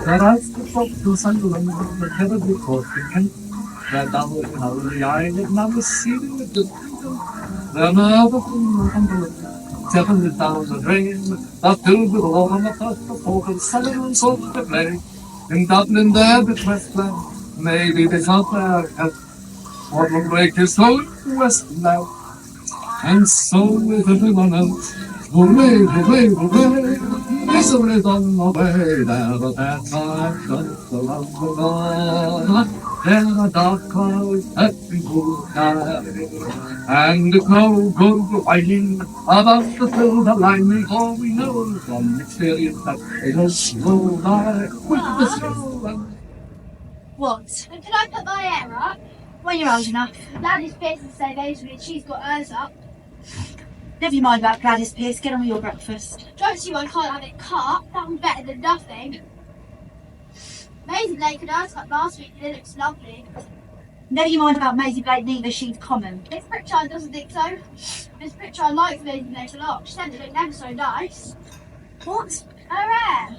Whereas the focus on the terrible corking, that down with how the eye had never seen with the another thing, 7,000 rain, that filled with all on the first of all, and 7 sorts to play. In Dublin, there, the Westland, maybe this out there, what will break his whole West now. And so with everyone else, hooray, hooray, hooray, misery on the way, there the bad times just around the dawn. There are dark clouds that people sky, and the snow goes whining above the silver lining, for we know from experience that it'll slow by with the snow and... What? And can I put my hair up? When you're old enough. Gladys Pierce is the same age as me and she's got hers up. Never you mind about Gladys Pierce, get on with your breakfast. Don't see why I can't have it cut. That was better than nothing. Maisie Blake had hers cut last week and it looks lovely. Never you mind about Maisie Blake neither, she's common. Miss Pritchard doesn't think so. Miss Pritchard likes Maisie Blake a lot. She said it looked never so nice. What? Her hair.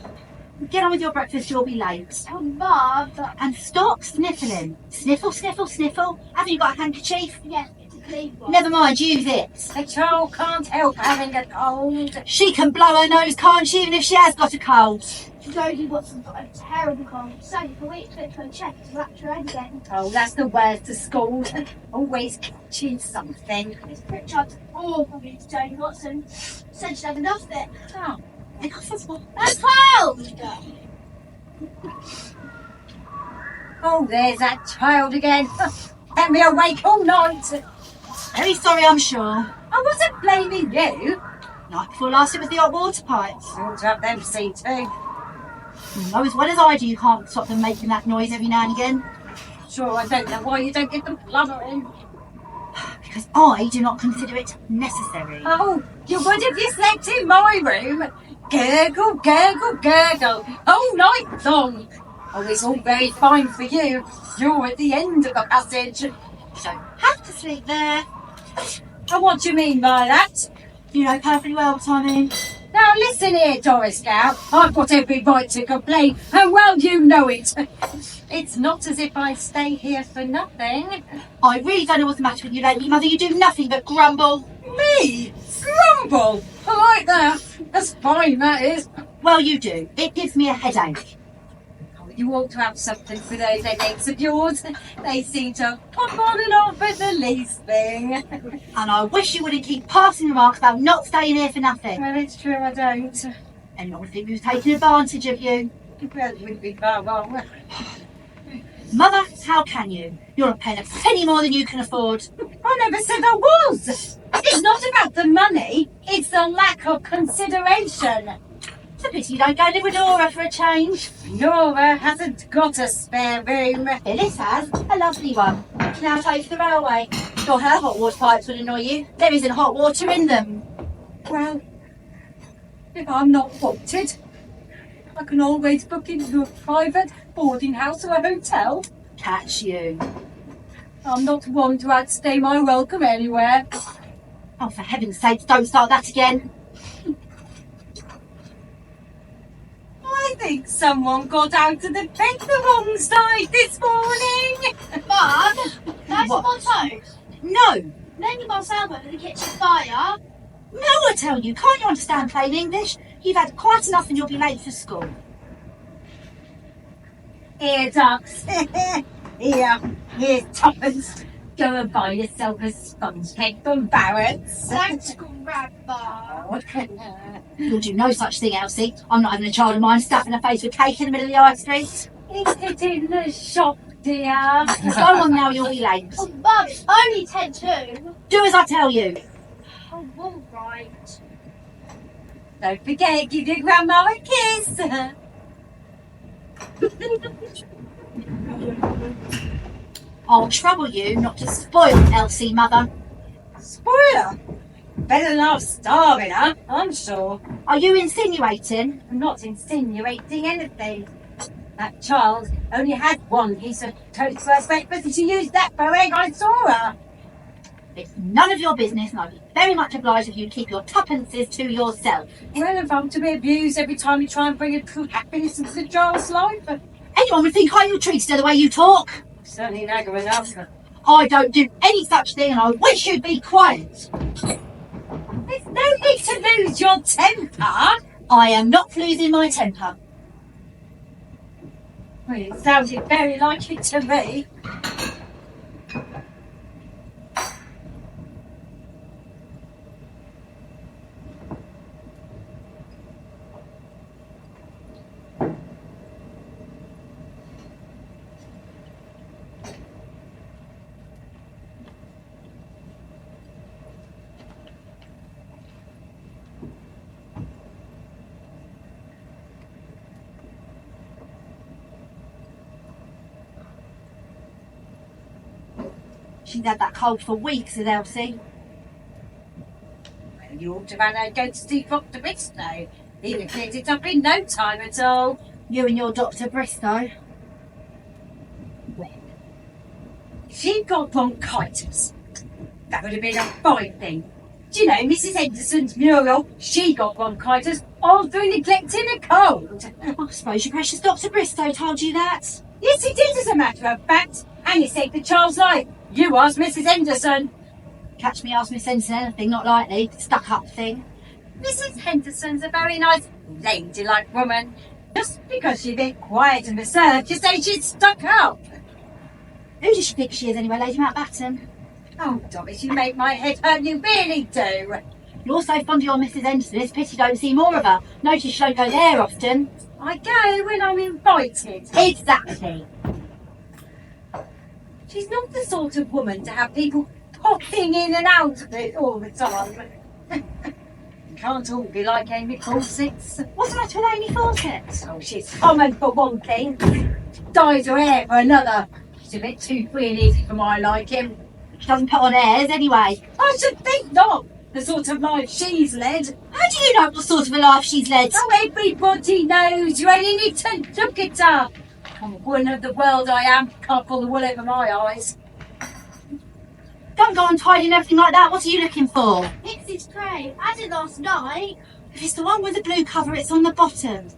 Get on with your breakfast, you'll be late. Oh, Mum. And stop sniffling. Sniffle, sniffle, sniffle. Haven't you got a handkerchief? Yes, it's a clean one. Never mind, use it. A child can't help having a cold. She can blow her nose, can't she, even if she has got a cold? Jodie Watson's got a terrible cold. It's only for weeks, but to check to wrap her head again. Oh, that's the worst of school. Always catching something. Miss Pritchard's awful to Jodie Watson. Said she'd had enough of it. Oh, Enough of what? That's cold! oh, there's that child again. Kept me awake all night. Very sorry, I'm sure. I wasn't blaming you. Night before last it was the hot water pipes. Ought to have them seen too. You know as well as I do you can't stop them making that noise every now and again. Sure, I don't know why you don't get them blubbering. Because I do not consider it necessary. Oh, you would if you slept in my room. Gurgle, gurgle, gurgle, all night long. Oh, it's all very fine for you. You're at the end of the passage. You don't have to sleep there. And what do you mean by that? You know perfectly well what I mean. Now listen here, Doris Gow. I've got every right to complain, and well you know it. It's not as if I stay here for nothing. I really don't know what's the matter with you lately, Mother. You do nothing but grumble. Me? Grumble? I like that. That's fine, that is. Well, you do. It gives me a headache. Oh, you ought to have something for those headaches of yours. They seem to pop on and off at the least thing. And I wish you wouldn't keep passing remarks about not staying here for nothing. Well, it's true, I don't. Anyone would think we were taking advantage of you. Well, it wouldn't be far wrong. Mother, how can you? You're not paying a penny more than you can afford. I never said I was. It's not about the money. It's the lack of consideration. It's a pity you don't go live with Nora for a change. Nora hasn't got a spare room. Phyllis has. A lovely one. She now takes the railway. Sure, her hot water pipes would annoy you. There isn't hot water in them. Well, if I'm not wanted, I can always book into a private boarding house or a hotel. Catch you. I'm not one to outstay my welcome anywhere. Oh, for heaven's sake, don't start that again. I think someone got out of the bed the wrong side this morning. Mum, that's What? on toast. No. Then you got salmon in the kitchen fire. No, I tell you. Can't you understand plain English? You've had quite enough and you'll be late for school. Here, ducks. Here's tuppence. Go and buy yourself a sponge cake from Barrett's. Thanks, Grandma. You'll do no such thing, Elsie. I'm not having a child of mine stuffing her face with cake in the middle of the high street. Is it in the shop, dear? Go on now, you'll be late. Oh, Mum, it's only 10:02. Do as I tell you. Oh, all right. Don't forget, give your grandma a kiss. I'll trouble you not to spoil Elsie, Mother. Spoiler! Better than half starving her, I'm sure. Are you insinuating? I'm not insinuating anything. That child only had one piece of toast for her breakfast and she used that for egg. I saw her. It's none of your business, and I'd be very much obliged if you keep your tuppences to yourself. Well, if I'm to be abused every time you try and bring a true happiness into the child's life, Anyone would think I ill treated her the way you talk. certainly nagger enough. I don't do any such thing, and I wish you'd be quiet. There's no need to lose your temper. I am not losing my temper. Well, it sounded very like it to me. She's had that cold for weeks, has Elsie. Well, you ought to have had her go to see Dr. Bristow. He'd have cleared it up in no time at all. You and your Dr. Bristow. Well, if she'd got bronchitis, that would have been a fine thing. Do you know, Mrs. Henderson's Muriel, she got bronchitis all through neglecting a cold. I suppose your precious Dr. Bristow told you that. Yes, he did, as a matter of fact. And he saved the child's life. You asked Mrs. Henderson. Catch me ask Miss Henderson anything, not likely. Stuck up thing. Mrs. Henderson's a very nice, ladylike woman. Just because she's a bit quiet and reserved, you say she's stuck up. Who does she think she is anyway, Lady Mountbatten? Oh, Doris, you make my head hurt, you really do. You're so fond of your Mrs. Henderson, it's pity you don't see more of her. Notice she don't go there often. I go when I'm invited. Exactly. She's not the sort of woman to have people popping in and out of it all the time. Can't all be like Amy Fawcett's. What's the matter with Amy Fawcett? Oh, she's common for one thing, dyes her hair for another. She's a bit too free and easy for my liking. She doesn't put on airs anyway. I should think not. The sort of life she's led. How do you know what sort of a life she's led? Oh, everybody knows. You only need to look at her. I'm a woman of the world, I am. Can't pull the wool over my eyes. Don't go on tidying everything like that. What are you looking for? It's this tray. I did last night. If it's the one with the blue cover, it's on the bottom.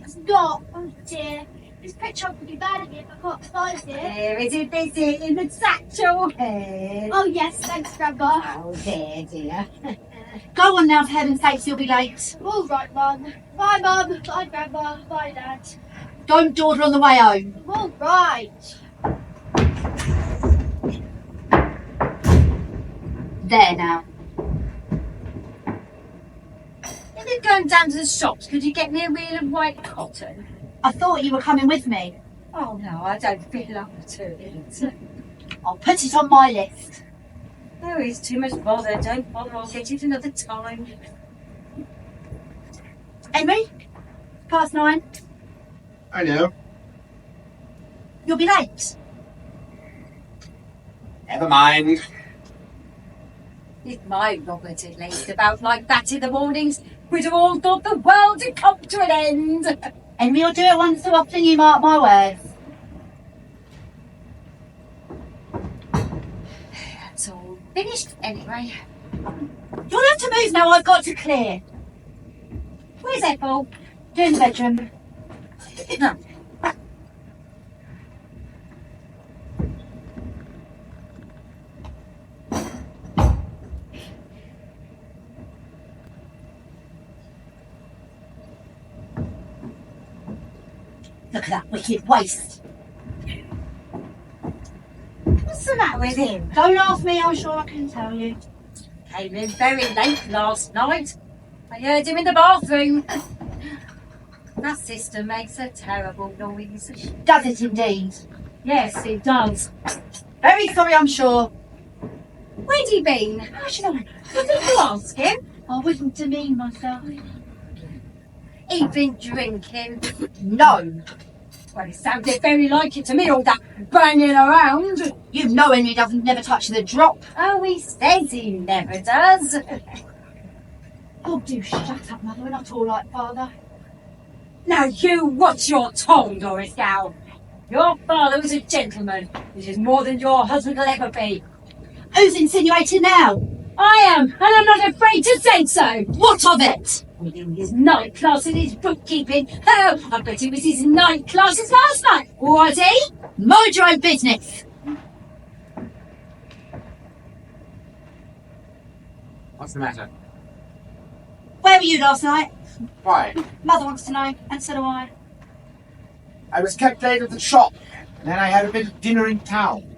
It's not. Oh dear. This picture could be bad again if I can't find it. There is it, is it, in the satchel head. Oh yes, thanks, Grandma. Oh, dear. Go on now, for heaven's sakes, you'll be late. All right, Mum. Bye, Mum. Bye, Grandma. Bye, Dad. Don't dawdle on the way home. All right. There now. If you're going down to the shops, could you get me a reel of white cotton? I thought you were coming with me. Oh, no, I don't feel up to it. I'll put it on my list. Oh, it's too much bother. Don't bother. I'll get it another time. Henry? 9:30. I know. You'll be late. Never mind. If my Robert had laced about like that in the mornings, we'd have all thought the world had come to an end. Henry will do it once so often, you mark my words. That's all finished anyway. You'll have to move now, I've got to clear. Where's Ethel? Doing the bedroom. No. Look at that wicked waste. What's the matter with him? Don't ask me, I'm sure I can tell you. Came in very late last night. I heard him in the bathroom. That sister makes a terrible noise. Does it indeed? Yes, it does. Very sorry, I'm sure. Where'd he been? How should I? Didn't you ask him? I wouldn't demean myself. He'd been drinking. No. Well, it sounded very like it to me, all that banging around. You know Henry doesn't never touch the drop. Oh, he says he never does. Oh, do shut up, Mother. We're not all like Father. Now you watch your tongue, Doris Gow. Your father was a gentleman, which is more than your husband will ever be. Who's insinuating now? I am, and I'm not afraid to say so. What of it? We knew his night class and his bookkeeping. Oh, I bet it was his night classes last night, was he? Mind your own business. What's the matter? Where were you last night? Why? Mother wants to know, and so do I. I was kept late at the shop, and then I had a bit of dinner in town.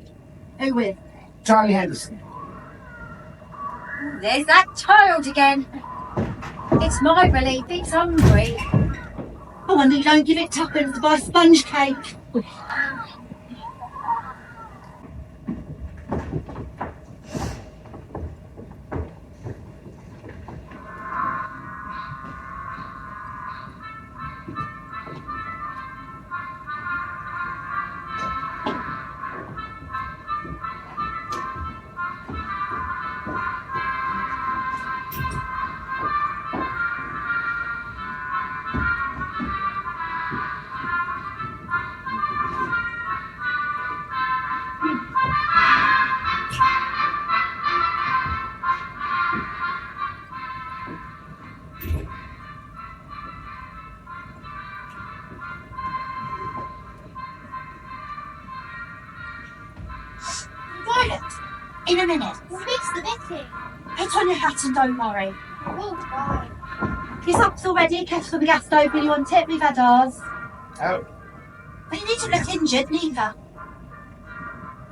Who with? Charlie Henderson. There's that child again. It's my belief it's hungry. I wonder you don't give it tuppence to buy sponge cake. Violet, in a minute. Fix the Vicky. Put on your hat and don't worry. Oh, fine. Your sup's already. Kettle on the gas stove. Really want it? We've had ours. Oh, But you need to look injured, neither.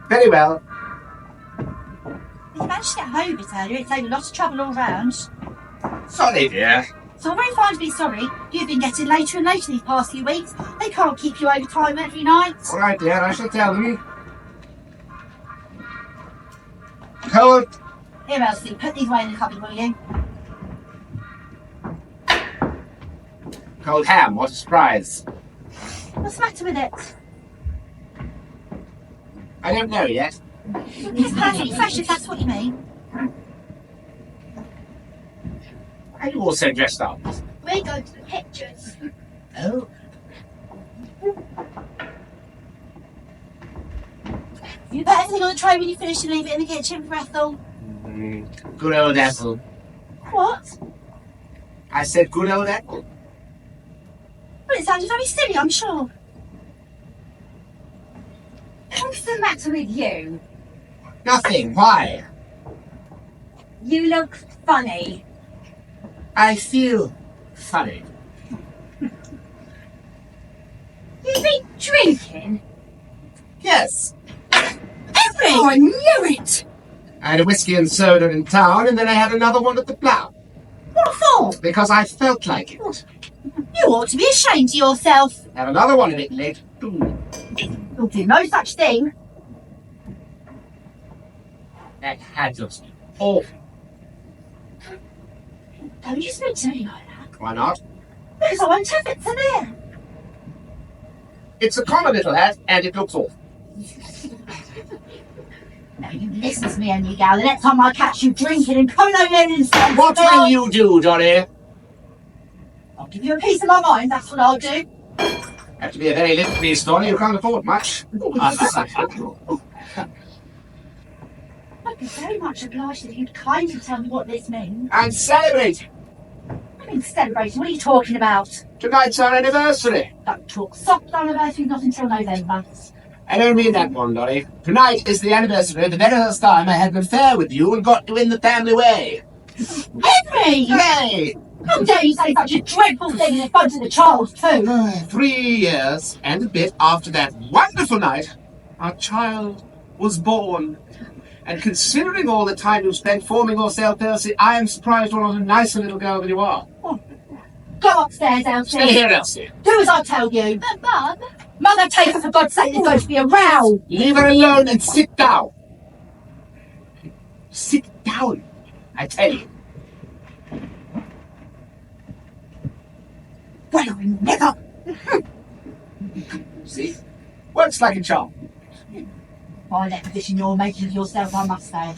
very well. If you managed to get home a bit earlier, it saved a lot of trouble all round. Sorry, dear. So I'm very fine to be sorry. You've been getting later and later these past few weeks. They can't keep you overtime every night. All right, dear, I shall tell them. Cold. Here, Elsie, put these away in the cupboard, will you? Cold ham, what a surprise. What's the matter with it? I don't know yet. It's perfectly fresh, if that's what you mean. Are you also dressed up? We go to the pictures. Oh. You put everything on the tray when you finish and leave it in the kitchen for Ethel. Good old Ethel. What? I said good old Ethel. Well, it sounded very silly, I'm sure. What's the matter with you? Nothing. Why? You look funny. I feel funny. You've been drinking? Yes. Henry! Oh, I knew it! I had a whiskey and soda in town, and then I had another one at the Plough. What for? Because I felt like it. You ought to be ashamed of yourself. Have another one a bit late. too. You'll do no such thing. That had just awful. Don't you speak to me like that. Why not? Because I won't have it to there. It's a common little hat, and it looks awful. Now you listen to me, Henry Gow. The next time I catch you drinking and coming over here and saying, What will you do, Johnny? I'll give you a piece of my mind, that's what I'll do. Have to be a very little piece, Johnny. You can't afford much. I'd be very much obliged if you'd kindly tell me what this means. And celebrate. I mean, celebrating, what are you talking about? Tonight's our anniversary. Don't talk soft anniversaries, not until November. I don't mean that one, Dolly. Tonight is the anniversary of the very first time I had an affair with you and got you in the family way. Henry! Hey! How dare you say such a dreadful thing in front of the child, too? 3 years and a bit after that wonderful night, our child was born. And considering all the time you've spent forming yourself, Elsie, I am surprised you're not a nicer little girl than you are. Go upstairs, Elsie. Stay here, Elsie. Do as I tell you. But, Mum, Mother, take her, for God's sake, there's going to be a row. Leave her alone and sit down. Sit down, I tell you. Well, I never. See? Works like a charm. By that position you're making of yourself, I must say.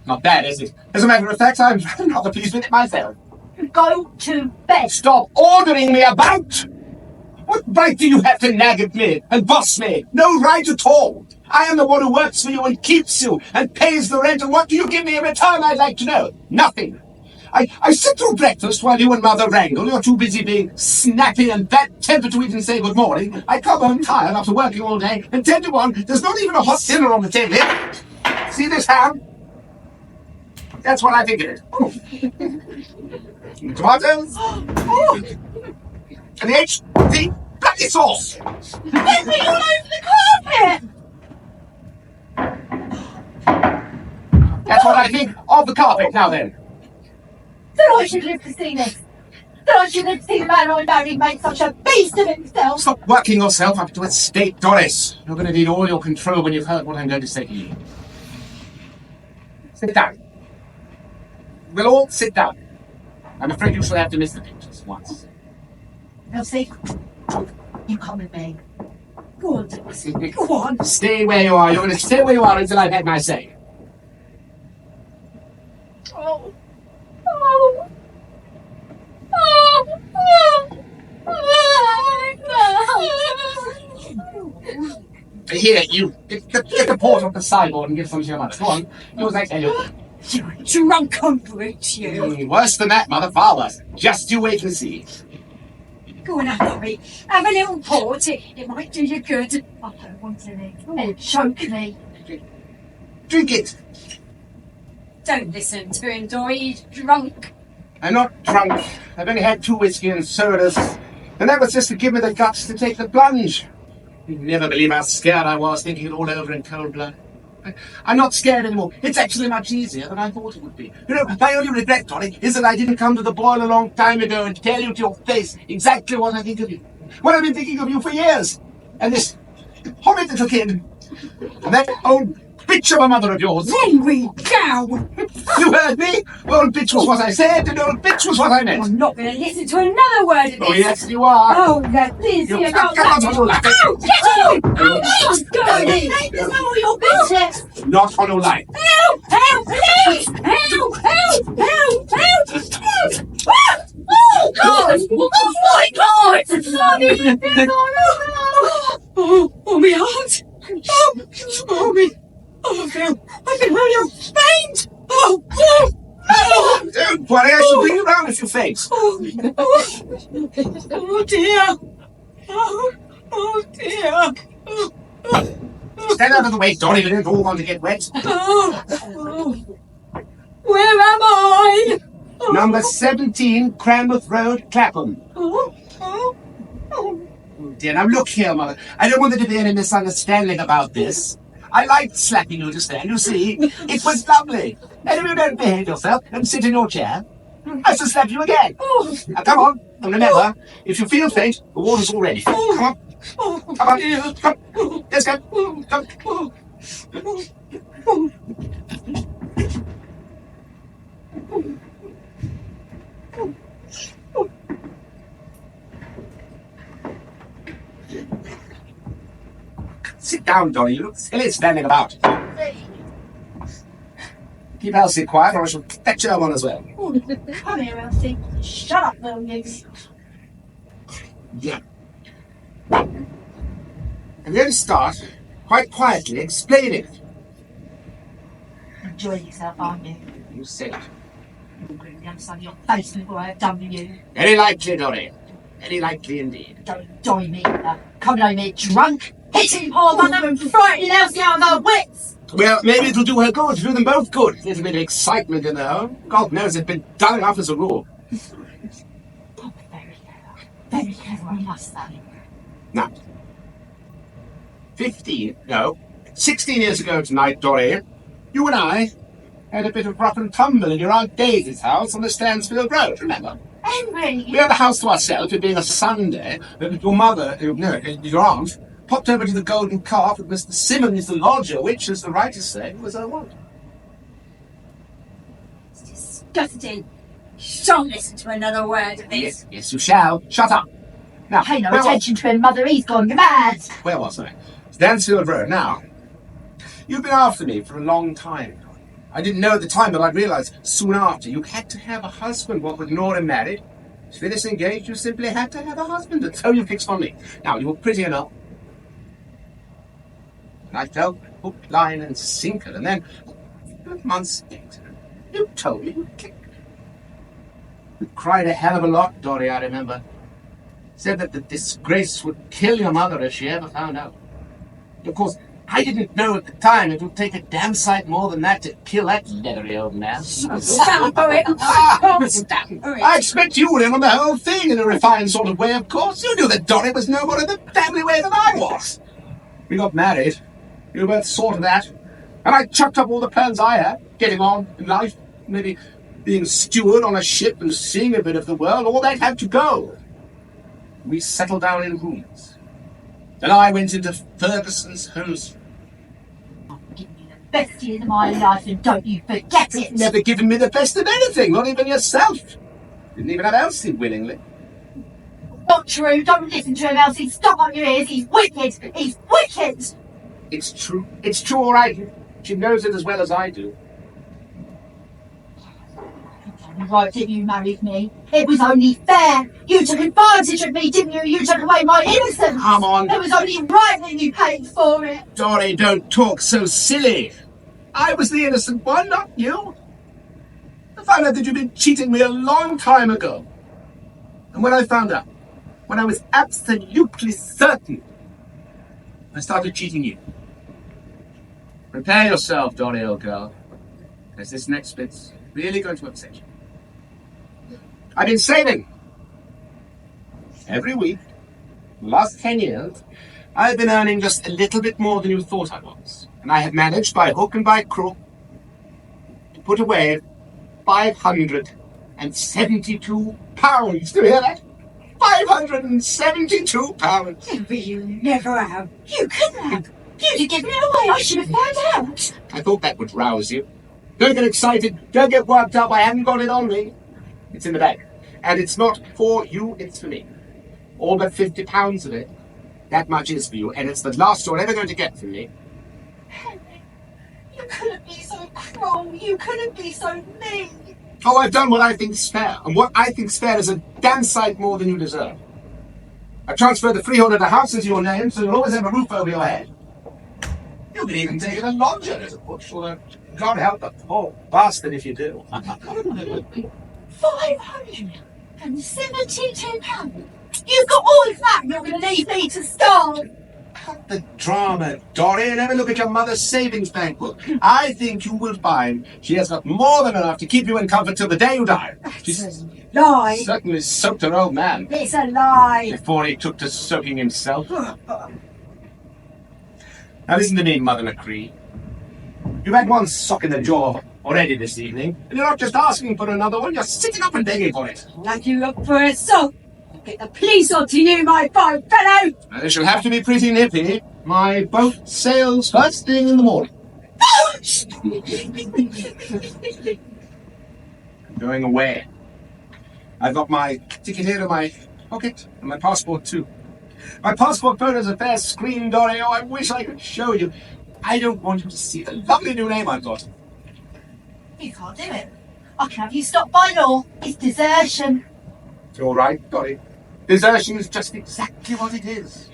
Not bad, is it? As a matter of fact, I'm rather pleased with it myself. Go to bed. Stop ordering me about! What right do you have to nag at me and boss me? No right at all. I am the one who works for you and keeps you and pays the rent, and what do you give me in return, I'd like to know? Nothing. I sit through breakfast while you and Mother wrangle. You're too busy being snappy and bad-tempered to even say good morning. I come home tired after working all day, and 10 to 1, there's not even a hot dinner on the table here. See this ham? That's what I think of it. Tomatoes. And the H.D. bloody sauce. There's me all over the carpet! That's what I think of the carpet. Now then. That I should live to see this. That I should live to see the man I married make such a beast of himself. Stop working yourself up to a state, Doris. You're going to need all your control when you've heard what I'm going to say to you. Sit down. We'll all sit down. I'm afraid you shall have to miss the pictures once. Elsie, you come with me. Go on, Doris. Go on. Stay where you are. You're going to stay where you are until I've had my say. Oh. Oh. Oh. Here, you. Get the port off the sideboard and give some to your mother. Go on. Do as I tell you. You're a drunken brute, you. Worse than that, mother. Far worse. Just you wait and see. Go on, Harry. Have a little port. It might do you good. I don't want any. It'll choke me. Drink it. Don't listen to him, Dory. He's drunk. I'm not drunk. I've only had 2 whiskey and sodas. And that was just to give me the guts to take the plunge. You'd never believe how scared I was, thinking it all over in cold blood. I'm not scared anymore. It's actually much easier than I thought it would be. You know, my only regret, Donny, is that I didn't come to the boil a long time ago and tell you to your face exactly what I think of you. What I've been thinking of you for years. And this horrid little kid. And that old bitch of a mother of yours. Henry Cow! You heard me? Old bitch was what I said, and old bitch was what I meant. I'm not going to listen to another word of this. Oh, yes, you are. Oh, that is You here. come on, on your lap. Ow! Get on! Oh, that's not all your business. Not on your line. Help! Help! Please! Help! Help! Help! Help! Oh, God! Oh, my God! Oh, my heart! Oh, me! Oh, I can hear your faint! Oh! Don't worry, I shall bring you round if you faint. Oh dear! Oh dear! Stand out of the way, Donny, we don't all want to get wet. Where am I? Number 17, Cranmouth Road, Clapham. Oh Dear, now look here, Mother. I don't want there to be any misunderstanding about this. I liked slapping you just then, you see. It was lovely. And if you don't behave yourself and sit in your chair, I shall slap you again. Now come on, and remember, if you feel faint, the water's all ready. Come on. Come on. Come. Let's go. Come. Sit down, Donny. You look silly standing about. Keep Elsie quiet, or I shall fetch her one as well. Come here, Elsie. Shut up, will you? Yeah. I'm going to start, quite quietly, explaining it. Enjoy yourself, aren't you? You said it. You're going to be understand your face with what I've done to you. Very likely, Donny. Very likely indeed. Don't enjoy me either. Coming home here drunk, hitting poor mother and frightening Elsie out of her wits. Well, maybe it'll do her good, do them both good. A little bit of excitement in their home. God knows they've been dull enough as a rule. Oh, very clever, I must say. Now, 16 years ago tonight, Dory, you and I had a bit of rough and tumble in your Aunt Daisy's house on the Stansfield Road, remember? Henry! We had the house to ourselves, it being a Sunday. Your mother, your aunt, popped over to the Golden Calf with Mr. Simmons, the lodger, which, as the writers say, was her want. It's disgusting. Shan't listen to another word of this. Yes, you shall. Shut up. Now, Pay no where attention to him, Mother. He's gone mad. Where was I? Stansfield Road. Now, you've been after me for a long time. I didn't know at the time, but I realized soon after you had to have a husband. What with Nora married, Phyllis engaged, you simply had to have a husband. And so you fixed on me. Now, you were pretty enough. And I fell hook, line, and sinker. And then, 5 months later, you told me you kicked. You cried a hell of a lot, Dory, I remember. Said that the disgrace would kill your mother if she ever found out. Of course, I didn't know at the time it would take a damn sight more than that to kill that leathery old man. Stand for it. I can't stand for it. I expect you were in on the whole thing in a refined sort of way, of course. You knew that Dory was no more in the family way than I was. We got married. You both saw to that. And I chucked up all the plans I had, getting on in life, maybe being a steward on a ship and seeing a bit of the world. All that had to go. We settled down in rooms. Then I went into Ferguson's house. I've given you the best years of my life, and don't you forget it. Never given me the best of anything, not even yourself. Didn't even have Elsie willingly. Not true. Don't listen to him, Elsie. Stop up your ears. He's wicked. He's wicked. It's true. It's true, all right. She knows it as well as I do. Right that you married me. It was only fair. You took advantage of me, didn't you? You took away my innocence. Come on. It was only right that you paid for it. Dory, don't talk so silly. I was the innocent one, not you. I found out that you'd been cheating me a long time ago. And when I found out, when I was absolutely certain, I started cheating you. Prepare yourself, Dory, old girl, because this next bit's really going to upset you. I've been saving. Every week, the last 10 years, I've been earning just a little bit more than you thought I was. And I have managed, by hook and by crook, to put away £572. Do you hear that? £572. But you never have. You couldn't have. You'd have given it away. I should have found out. I thought that would rouse you. Don't get excited. Don't get worked up. I haven't got it on me. It's in the bag. And it's not for you, it's for me. All but £50 of it. That much is for you, and it's the last you're ever going to get from me. Henry, you couldn't be so cruel. You couldn't be so mean. Oh, I've done what I think's fair, and what I think's fair is a damn sight more than you deserve. I transferred the freehold of the house into your name, so you'll always have a roof over your head. You can even take it a lodger as a push, although God help the poor bastard if you do. £572. You've got all of that. You're going to leave me to starve. Cut the drama, Dory, and have a look at your mother's savings bank book. I think you will find she has got more than enough to keep you in comfort till the day you die. She's Lie. certainly soaked her old man It's a lie. before he took to soaking himself. Now listen to me, Mother McCree. You've had one sock in the jaw already this evening, and you're not just asking for another one, you're sitting up and begging for it. Like you look for a sock. Get the police onto you, my fine fellow. Now, this will have to be pretty nippy. My boat sails first thing in the morning. I'm going away. I've got my ticket here in my pocket, and my passport too. My passport photo's a fair screen, Dory. Oh, I wish I could show you. I don't want you to see the lovely new name I've got. You can't do it. I can have you stopped by law. It's desertion. You're right, Dory. Desertion is just exactly what it is.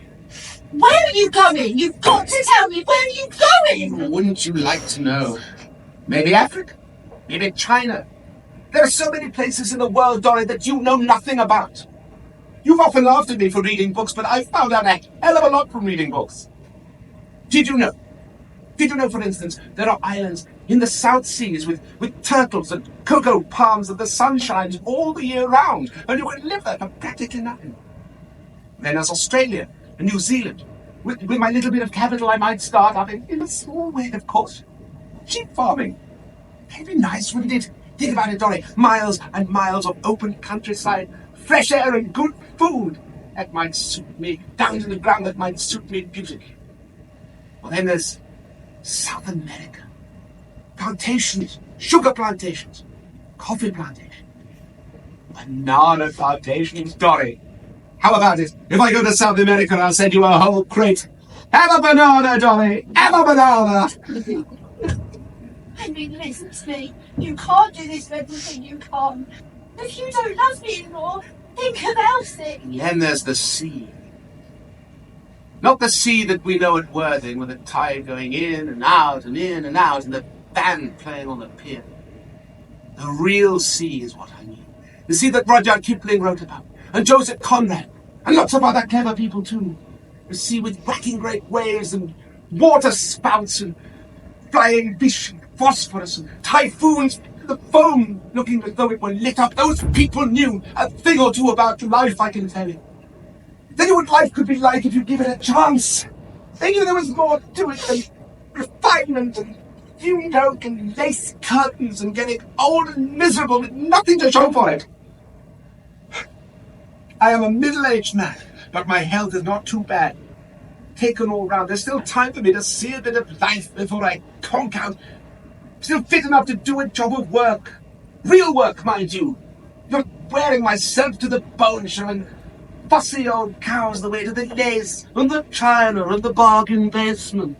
Where are you going? You've got to tell me. Where are you going? Wouldn't you like to know? Maybe Africa. Maybe China. There are so many places in the world, Dory, that you know nothing about. You've often laughed at me for reading books, but I've found out a hell of a lot from reading books. Did you know? Did you know, for instance, there are islands in the South Seas with turtles and cocoa palms and the sun shines all the year round, and you can live there for practically nothing. Then there's Australia and New Zealand. With my little bit of capital, I might start up in a small way, of course. Sheep farming. That'd be nice, wouldn't it? Think about it, Dory. Miles and miles of open countryside, fresh air and good food. That might suit me. Down to the ground, that might suit me beautifully. Well, then there's South America. Plantations, sugar plantations, coffee plantations, banana plantations, Dory. How about it? If I go to South America, I'll send you a whole crate. Have a banana, Dolly! Have a banana! Henry, listen to me. You can't do this dreadful thing, you can't. If you don't love me anymore, think of Elsie. And then there's the sea. Not the sea that we know at Worthing, with the tide going in and out and in and out, and the band playing on the pier. The real sea is what I need. The sea that Rudyard Kipling wrote about, and Joseph Conrad, and lots of other clever people too. The sea with racking great waves and water spouts and flying fish and phosphorus and typhoons, the foam looking as though it were lit up. Those people knew a thing or two about life, I can tell you. They knew what life could be like if you give it a chance. They knew there was more to it than refinement and fumed oak and lace curtains and getting old and miserable with nothing to show for it. I am a middle-aged man, but my health is not too bad. Taken all round, there's still time for me to see a bit of life before I conk out. Still fit enough to do a job of work. Real work, mind you. Not wearing myself to the bone, showing fussy old cows the way to the lace and the china and the bargain basement.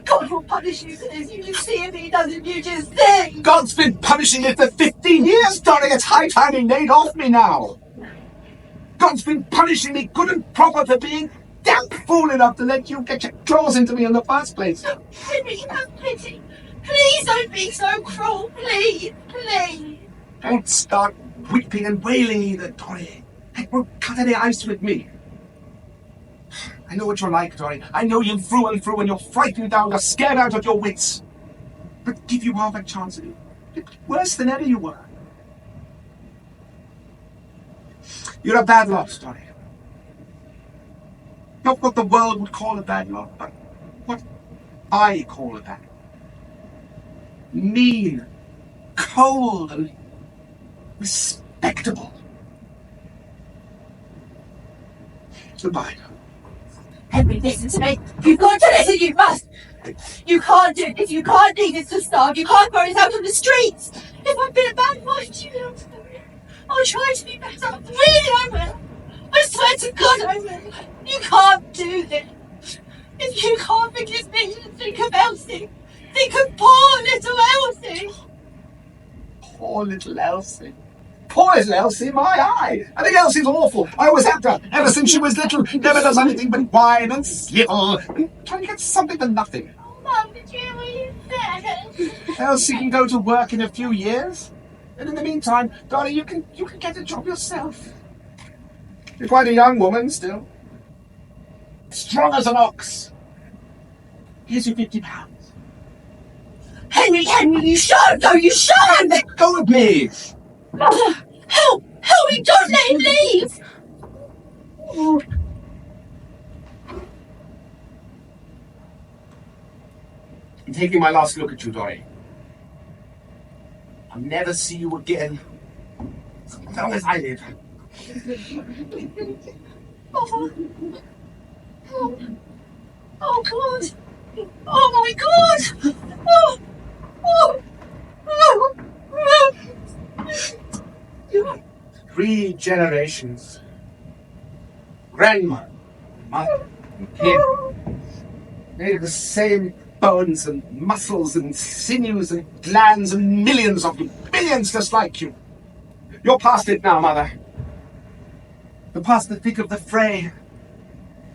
God will punish you for this. You just see if he doesn't, you just think. God's been punishing me for 15 years, darling. It's high time he laid off me now. God's been punishing me good and proper for being damn fool enough to let you get your claws into me in the first place. Henry, have pity. Please don't be so cruel. Please, please. Don't start weeping and wailing either, Dory. It won't cut any ice with me. I know what you're like, Dory. I know you through and through, and you're frightened down, you're scared out of your wits. But give you half a chance, it'll be worse than ever you were. You're a bad lot, Dory. Not what the world would call a bad lot, but what I call a bad lot. Mean, cold, and respectable. Goodbye. Henry, listen to me. You've got to listen, you must. You can't do this. You can't leave us to starve. You can't throw us out on the streets. If I've been a bad wife to you, I'll try to be better. Really, I will. I swear to God, I will. You can't do this. If you can't forgive me, think of Elsie. Think of poor little Elsie. Poor little Elsie. Poor little Elsie, my eye. I think Elsie's awful. I always have done. Ever since she was little, never does anything but whine and snivel and try to get something for nothing. Oh, Mum, did you hear what you said? Elsie can go to work in a few years. And in the meantime, Dolly, you can get a job yourself. You're quite a young woman still. Strong as an ox. Here's your £50. Henry, you shan't go. You shan't. Let go of me. Help me. Don't let him leave. I'm taking my last look at you, Dory. I'll never see you again. As long as I live. Oh, God. Oh, my God. Oh. 3 generations. Grandma, mother, and kid. Made of the same bones and muscles and sinews and glands and millions of you. Millions just like you. You're past it now, Mother. You're past the thick of the fray.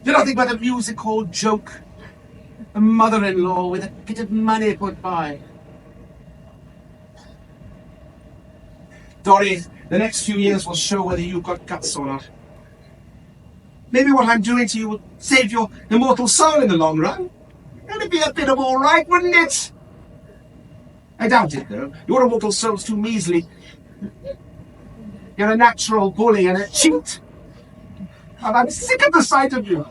You're nothing but a music hall joke. A mother-in-law with a bit of money put by. Dory, the next few years will show whether you've got guts or not. Maybe what I'm doing to you will save your immortal soul in the long run. It'd be a bit of all right, wouldn't it? I doubt it, though. Your immortal soul's too measly. You're a natural bully and a cheat. And I'm sick of the sight of you.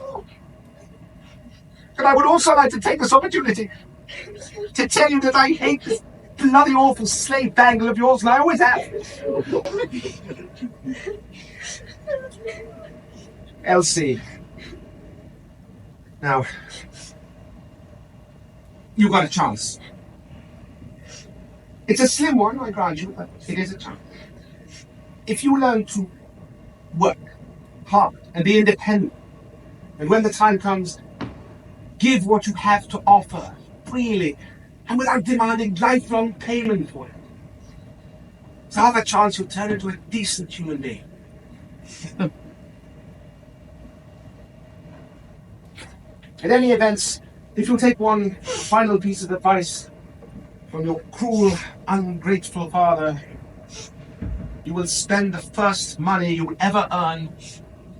And I would also like to take this opportunity to tell you that I hate this bloody awful slave bangle of yours, and I always have. Elsie. Now, you got a chance. It's a slim one, I grant you, but it is a chance. If you learn to work apart and be independent. And when the time comes, give what you have to offer freely and without demanding lifelong payment for it. So have a chance you'll turn into a decent human being. In any event, if you'll take one final piece of advice from your cruel, ungrateful father, you will spend the first money you will ever earn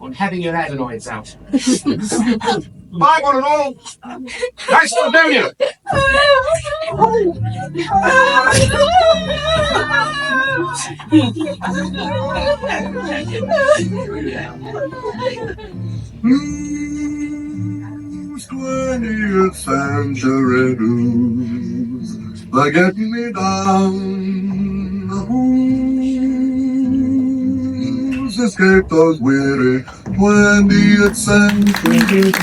on having your adenoids out. Bye, one and all. Nice to know you. Blues, 20th century blues, they're getting me down. Who's escaped those weary 20th century blues?